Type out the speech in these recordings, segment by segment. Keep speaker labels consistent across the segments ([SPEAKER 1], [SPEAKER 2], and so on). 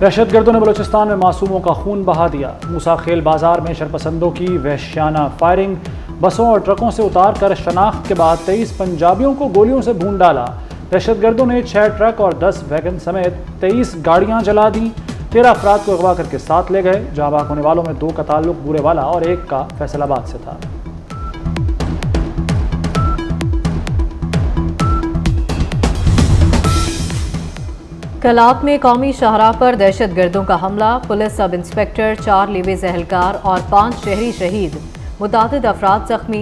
[SPEAKER 1] दहशतगर्दों ने बलूचिस्तान में मासूमों का खून बहा दिया। मूसा खेल बाजार में शरपसंदों की वहशियाना फायरिंग, बसों और ट्रकों से उतार कर शनाख्त के बाद 23 पंजाबियों को गोलियों से भून डाला। दहशतगर्दों ने 6 ट्रक और 10 वैगन समेत 23 गाड़ियां जला दी। 13 अफराद को अगवा करके साथ ले गए। जाँ बाग होने वालों में 2 का ताल्लुक बूरेवाला और 1 का फैसलाबाद से था।
[SPEAKER 2] कलात में कौमी शाहराह पर दहशतगर्दों का हमला, पुलिस सब इंस्पेक्टर, 4 लेवीज एहलकार और 5 शहरी शहीद, मुतादिद अफराद जख्मी।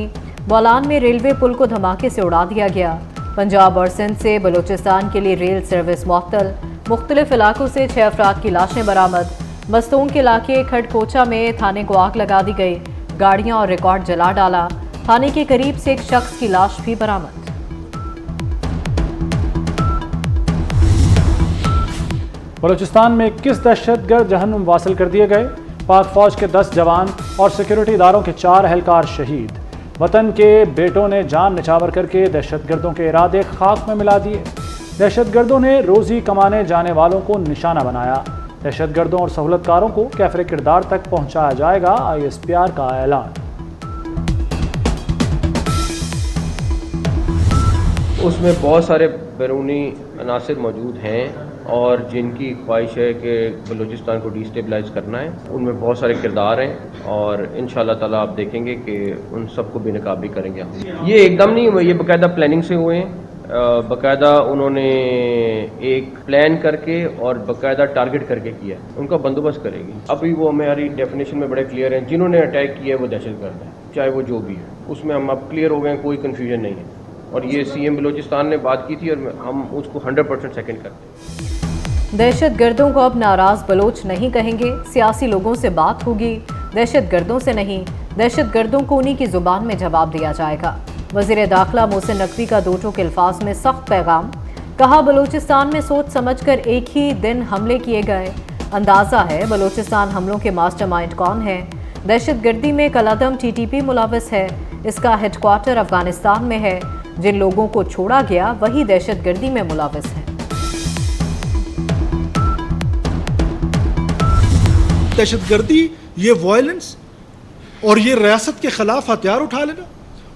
[SPEAKER 2] बोलान में रेलवे पुल को धमाके से उड़ा दिया गया। पंजाब और सिंध से बलूचिस्तान के लिए रेल सर्विस मुअत्तल। मुख्तलिफ इलाकों से 6 अफराद की लाशें बरामद। मस्तूम के इलाके खड़कोचा में थाने को आग लगा दी गई। गाड़ियां और रिकॉर्ड जला डाला। थाने के करीब से एक शख्स की लाश भी बरामद।
[SPEAKER 1] बलूचिस्तान में 21 दहशतगर्द जहन्नुम वासिल कर दिए गए। पाक फौज के 10 जवान और सिक्योरिटी इदारों के 4 एहलकार शहीद। वतन के बेटों ने जान निछावर करके दहशतगर्दों के इरादे खाक में मिला दिए। दहशतगर्दों ने रोजी कमाने जाने वालों को निशाना बनाया। दहशतगर्दों और सहूलतकारों को कैफरे किरदार तक पहुंचाया जाएगा, ISPR का ऐलान।
[SPEAKER 3] उसमें बहुत सारे बैरूनी अनासिर मौजूद हैं और जिनकी ख्वाहिश है कि बलूचिस्तान को डिस्टेबलाइज करना है। उनमें बहुत सारे किरदार हैं और इंशाल्लाह ताला आप देखेंगे कि उन सबको बेनकाब भी करेंगे हम। ये एकदम नहीं हुए, ये बाकायदा प्लानिंग से हुए हैं। बाकायदा उन्होंने एक प्लान करके और बाकायदा टारगेट करके किया है। उनका बंदोबस्त करेगी। अभी वो हमारी डेफिनेशन में बड़े क्लियर हैं। जिन्होंने अटैक किया है वो दहशतगर्द है, चाहे वो जो भी है। उसमें हम अब क्लियर हो गए हैं, कोई कन्फ्यूजन नहीं है। और ये CM बलूचिस्तान ने बात की थी और हम उसको 100% सेकंड करते हैं।
[SPEAKER 2] दहशतगर्दों को अब नाराज बलोच नहीं कहेंगे, सियासी लोगों से बात होगी, दहशतगर्दों से नहीं। दहशतगर्दों को उन्हीं की जुबान में जवाब दिया जाएगा। वज़ीर दाखिला मोहसिन नकवी का 2 टोक अल्फाज में सख्त पैगाम। कहा, बलूचिस्तान में सोच समझकर एक ही दिन हमले किए गए। अंदाज़ा है बलूचिस्तान हमलों के मास्टरमाइंड कौन है। दहशतगर्दी में कलादम TTP मुलव्वस है। इसका हेडक्वार्टर अफगानिस्तान में है। जिन लोगों को छोड़ा गया वही दहशतगर्दी में मुलव्वस है।
[SPEAKER 4] दहशतगर्दी, ये वायलेंस और ये रियासत के खिलाफ हथियार उठा लेना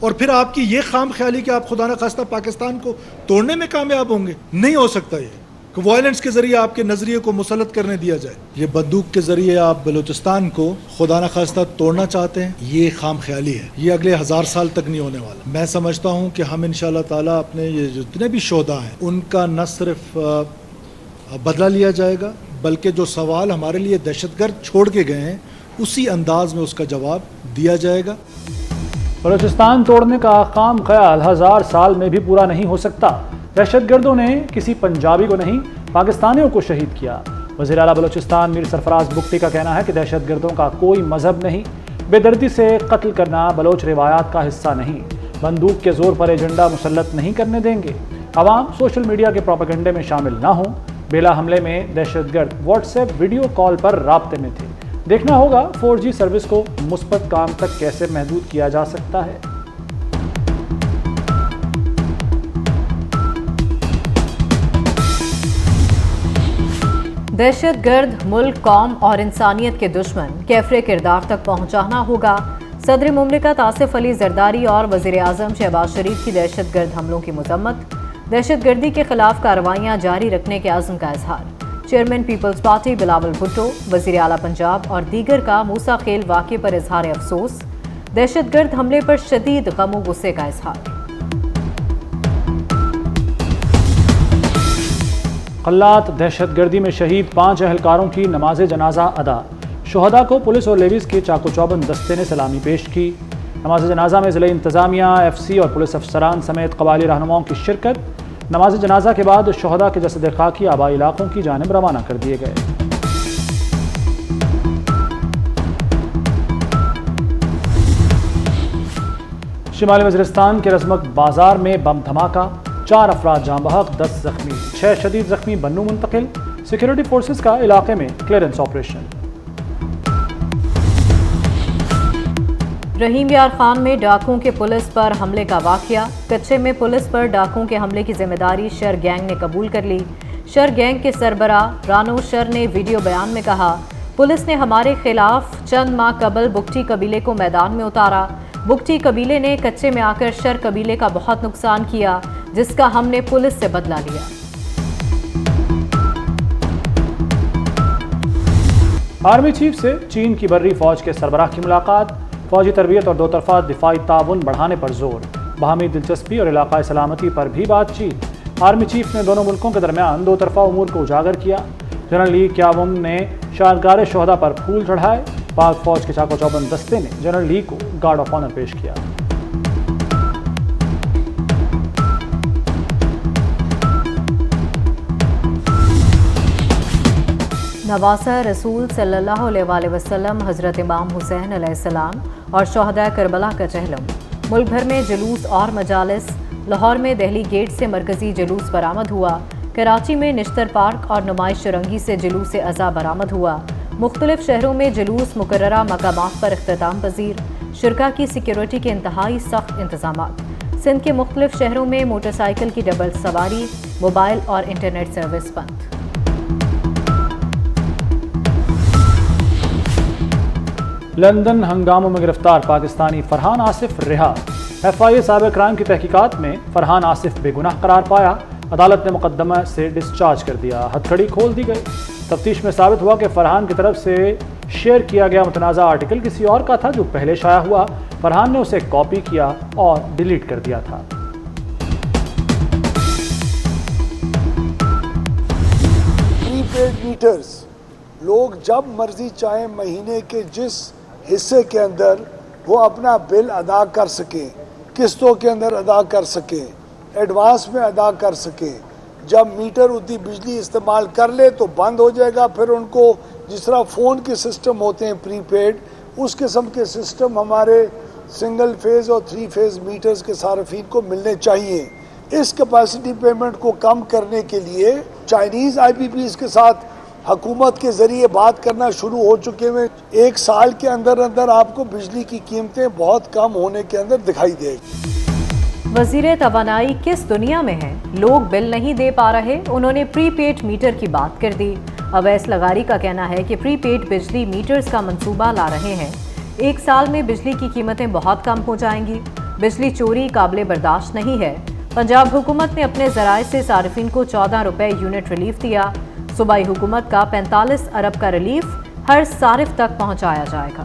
[SPEAKER 4] और फिर आपकी ये खाम ख्याली कि आप खुदा न खास्ता पाकिस्तान को तोड़ने में कामयाब होंगे, नहीं हो सकता। ये कि वायलेंस के जरिए आपके नजरिए को मुसलत करने दिया जाए। ये बंदूक के जरिए आप बलूचिस्तान को खुदा न खास्ता तोड़ना चाहते हैं, ये खाम ख्याली है। ये अगले 1000 साल तक नहीं होने वाला। मैं समझता हूँ कि हम इंशाअल्लाह ताला अपने ये जितने भी शोधा हैं उनका न सिर्फ बदला लिया जाएगा, बल्कि जो सवाल हमारे लिए दहशतगर्द छोड़ के गए हैं उसी अंदाज में उसका जवाब दिया जाएगा।
[SPEAKER 1] बलूचिस्तान तोड़ने का खाम ख्याल 1000 साल में भी पूरा नहीं हो सकता। दहशतगर्दों ने किसी पंजाबी को नहीं, पाकिस्तानियों को शहीद किया। वज़ीर आला बलूचिस्तान मीर सरफराज बुगटी का कहना है कि दहशतगर्दों का कोई मजहब नहीं। बेदर्दी से कत्ल करना बलोच रिवायात का हिस्सा नहीं। बंदूक के जोर पर एजेंडा मुसल्लत नहीं करने देंगे। अवाम सोशल मीडिया के प्रोपेगेंडे में शामिल ना हों। बेला हमले में दहशतगर्द व्हाट्सएप वीडियो कॉल पर राब्ते में थे। देखना होगा 4G सर्विस को मुस्बत काम तक कैसे महदूद किया जा सकता है।
[SPEAKER 2] दहशतगर्द मुल्क, कौम और इंसानियत के दुश्मन, कैफरे किरदार तक पहुंचाना होगा। सदर मुमलिकत आसिफ अली जरदारी और वज़ीर आज़म शहबाज शरीफ की दहशतगर्द हमलों की मजम्मत। दहशतगर्दी के खिलाफ कार्रवाइयां जारी रखने के अज़्म का इजहार। Chairman Peoples Party Bilawal Bhutto, वज़ीर आला पंजाब और दीगर का मूसा खेल वाक़े पर इजहार अफसोस। दहशतगर्द हमले पर शदीद गम व गुस्से का इजहार।
[SPEAKER 1] कल्लात दहशतगर्दी में शहीद 5 एहलकारों की नमाज जनाजा अदा। शुहदा को पुलिस और लेवीज़ के चाको चौबंद दस्ते ने सलामी पेश की। नमाज जनाजा में ज़िला इंतज़ामिया, FC और पुलिस अफसरान समेत क़बायली रहनुमाओं की शिरकत। नमाज जनाजा के बाद शुहदा के जसद खाकी आबाई इलाकों की जानिब रवाना कर दिए गए। शिमाली वज़ीरिस्तान के रज़मक बाजार में बम धमाका, 4 अफराद जाँ बहक, 10 जख्मी, 6 शदीद जख्मी बन्नू मुंतकिल। सिक्योरिटी फोर्सेस का इलाके में क्लियरेंस ऑपरेशन।
[SPEAKER 2] रहीम यार खान में डाकुओं के पुलिस पर हमले का वाकया। कच्चे में पुलिस पर डाकुओं के हमले की जिम्मेदारी शर गैंग ने कबूल कर ली। शर गैंग के सरबराह रानो शर ने वीडियो बयान में कहा, पुलिस ने हमारे खिलाफ चंद माह कबल बुगटी कबीले को मैदान में उतारा। बुगटी कबीले ने कच्चे में आकर शर कबीले का बहुत नुकसान किया, जिसका हमने पुलिस से बदला लिया।
[SPEAKER 1] आर्मी चीफ से चीन की बर्री फौज के सरबराह की मुलाकात, फौजी तरबियत और दोतरफा दिफाई ताउन बढ़ाने पर जोर, बाहमी दिलचस्पी और इलाकाई सलामती पर भी बातचीत। आर्मी चीफ ने दोनों मुल्कों के दरमियान दोतरफा उमूर को उजागर किया। जनरल ली क्यावुम ने शारगार शोहदा पर फूल चढ़ाए। पाक फौज के चाको चौबंद दस्ते ने जनरल ली को गार्ड ऑफ ऑनर पेश किया।
[SPEAKER 2] नवासा रसूल सल्लल्लाहु अलैहि वसल्लम हज़रत इमाम हुसैन अलैहिस्सलाम और शोहदा करबला का चहलम। मुल्क भर में जुलूस और मजालिस। लाहौर में दहली गेट से मरकजी जुलूस बरामद हुआ। कराची में निश्तर पार्क और नुमाइश रंगी से जुलूस अज़ा बरामद हुआ। मुख्तलिफ शहरों में जुलूस मुकर्ररा मकामात पर इख्तिताम पजीर। शुरका की सिक्योरिटी के इंतहाई सख्त इंतजामात। सिंध के मुख्तलिफ शहरों में मोटरसाइकिल की डबल सवारी, मोबाइल और इंटरनेट सर्विस बंद।
[SPEAKER 1] लंदन हंगामों में गिरफ्तार पाकिस्तानी फरहान आसिफ रिहा। FIA साइबर क्राइम की तहकीकात में फरहान आसिफ बेगुनाह करार पाया। अदालत ने मुकदमा से डिस्चार्ज कर दिया। हथकड़ी खोल दी गई। तफ्तीश में साबित हुआ कि फरहान की तरफ से शेयर किया गया मुतनाज़ा आर्टिकल किसी और का था जो पहले शाया हुआ। फरहान ने उसे कॉपी किया और डिलीट कर दिया था।
[SPEAKER 5] प्रीपेड मीटर्स, लोग जब मर्जी चाहे महीने के जिस हिस्से के अंदर वो अपना बिल अदा कर सकें, किस्तों के अंदर अदा कर सकें, एडवांस में अदा कर सकें। जब मीटर उतनी बिजली इस्तेमाल कर ले तो बंद हो जाएगा। फिर उनको जिस तरह फ़ोन के सिस्टम होते हैं प्रीपेड, उस किस्म के सिस्टम हमारे सिंगल फेज़ और 3 फेज़ मीटर्स के सार्फिन को मिलने चाहिए। इस कैपेसिटी पेमेंट को कम करने के लिए चाइनीज़ IPPs के साथ हुकूमत के ज़रिए बात करना शुरू हो चुके हैं। 1 साल के अंदर अंदर आपको बिजली की कीमतें बहुत कम होने के अंदर दिखाई देगी।
[SPEAKER 2] वज़ीर तवानाई किस दुनिया में है? लोग बिल नहीं दे पा रहे, उन्होंने प्रीपेड मीटर की बात कर दी। अवैस लगारी का कहना है कि प्रीपेड बिजली मीटर्स का मंसूबा ला रहे हैं। 1 साल में बिजली की कीमतें बहुत कम हो जाएंगी। बिजली चोरी काबिल बर्दाश्त नहीं है। पंजाब हुकूमत ने अपने ज़राए से सार्फिन को 14 रुपये यूनिट रिलीफ दिया। सूबाई हुकूमत का 45 अरब का रिलीफ हर सारिफ तक पहुंचाया जाएगा।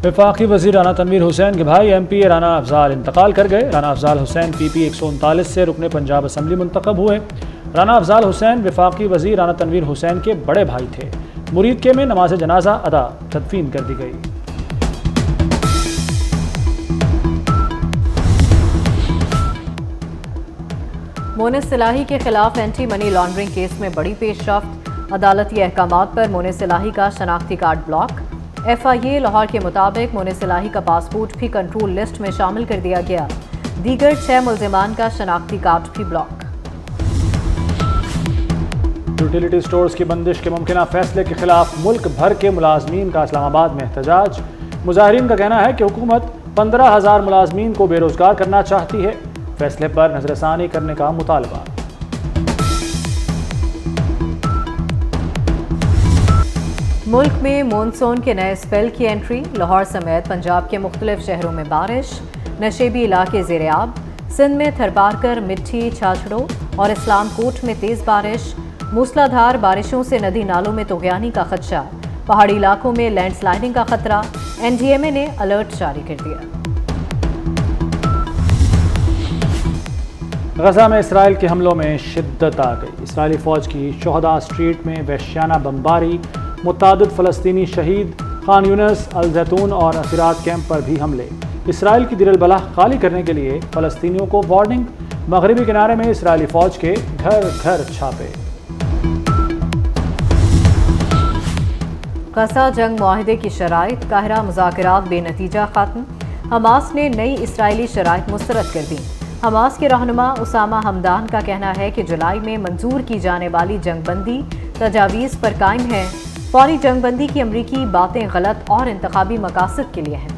[SPEAKER 1] वफाकी वज़ीर राना तनवीर हुसैन के भाई MPA राना अफजाल इंतकाल कर गए। राना अफजाल हुसैन PP 139 से रुकने पंजाब असम्बली मुंतखब हुए। राना अफजाल हुसैन वफाकी वज़ीर राना तनवीर हुसैन के बड़े भाई थे। मुरीद के में नमाज जनाजा अदा तदफीन कर दी गई।
[SPEAKER 2] मोनिस सिलाही के खिलाफ एंटी मनी लॉन्ड्रिंग केस में बड़ी पेशरफ्त। अदालती अहकामात पर मोनिस सिलाही का शनाख्ती कार्ड ब्लॉक। FIA लाहौर के मुताबिक मोनिस सिलाही का पासपोर्ट भी कंट्रोल लिस्ट में शामिल कर दिया गया। दीगर 6 मुल्जिमान का शनाख्ती कार्ड भी ब्लॉक।
[SPEAKER 1] यूटिलिटी स्टोर्स की बंदिश के मुमकिना फैसले के खिलाफ मुल्क भर के मुलाजमीन का इस्लामाबाद में एहतजाज। मुजाहिरीन का कहना है कि हुकूमत 15,000 मुलाजमीन को बेरोजगार करना चाहती है। फैसले पर नजरसानी करने का मुतालबा।
[SPEAKER 2] मुल्क में मॉनसून के नए स्पेल की एंट्री। लाहौर समेत पंजाब के मुख्तलिफ शहरों में बारिश। नशेबी इलाके ज़ेर-ए-आब। सिंध में थरपारकर, मिट्टी, छाछड़ों और इस्लाम कोट में तेज़ बारिश। मूसलाधार बारिशों से नदी नालों में तुग़यानी का खदशा। पहाड़ी इलाकों में लैंडस्लाइडिंग का खतरा। NDMA ने अलर्ट जारी कर दिया।
[SPEAKER 1] गजा में इसराइल के हमलों में शिद्दत आ गई। इसराइली फ़ौज की शोहदा स्ट्रीट में वहशियाना बमबारी। मुतादिद फ़लस्तीनी शहीद। खान यूनिस, अल जैतून और असीरात कैंप पर भी हमले। इसराइल की दिल बलाह खाली करने के लिए फ़लस्तीनियों को वार्निंग। मगरबी किनारे में इसराइली फ़ौज के घर घर छापे।
[SPEAKER 2] गजा जंग मुआहिदे की शराइत। काहिरा मुज़ाकरात बेनतीजा ख़त्म। हमास ने नई इसराइली शराइत मुस्तरद कर दी। हमास के रहनुमा उसामा हमदान का कहना है कि जुलाई में मंजूर की जाने वाली जंगबंदी तजावीज़ पर कायम है। फौरी जंगबंदी की अमरीकी बातें गलत और इंतखाबी मकासद के लिए हैं।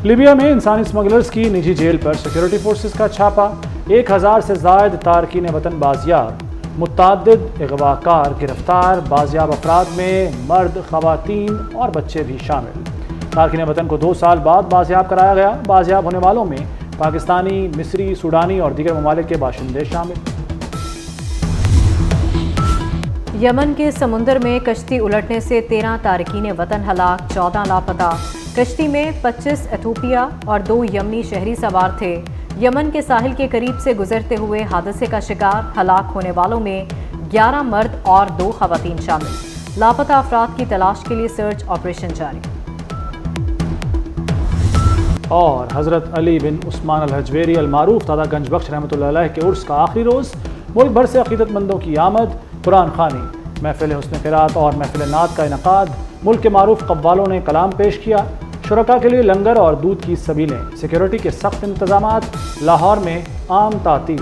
[SPEAKER 1] लीबिया में इंसानी स्मगलर्स की निजी जेल पर सिक्योरिटी फोर्सेस का छापा, 1000 से जायद तारकीन वतन बाजियाब, मुतअद्दिद अगवाकार गिरफ्तार, बाजियाब अफराद में मर्द, खवातीन और बच्चे भी शामिल। तारकीन वतन को 2 साल बाद बाजियाब कराया गया। बाजियाब होने वालों में पाकिस्तानी, मिस्री, सूडानी और दीगर ममालिक के बाशिंदे शामिल।
[SPEAKER 2] यमन के समुंदर में कश्ती उलटने से 13 तारकीन वतन हलाक, 14 लापता। कश्ती में 25 एथोपिया और 2 यमनी शहरी सवार थे। यमन के साहिल के करीब से गुजरते हुए हादसे का शिकार हलाक होने वालों में 11 मर्द और 2 खवातीन शामिल। लापता अफराद की तलाश के लिए सर्च ऑपरेशन जारी।
[SPEAKER 1] और हज़रत अली बिन उस्मान अल हजवेरी अल मारूफ दादा गंज बख्श रहमतुल्लाह अलैह के उर्स का आखिरी रोज़, मुल्क भर से अक़ीदतमंदों की आमद, कुरान खानी, महफिल हुस्न क़िरात और महफिल नात का इनक़ाद। मुल्क के मारूफ कव्वालों ने कलाम पेश किया। शुरका के लिए लंगर और दूध की सबीलें, सिक्योरिटी के सख्त इंतजामात। लाहौर में आम तातील।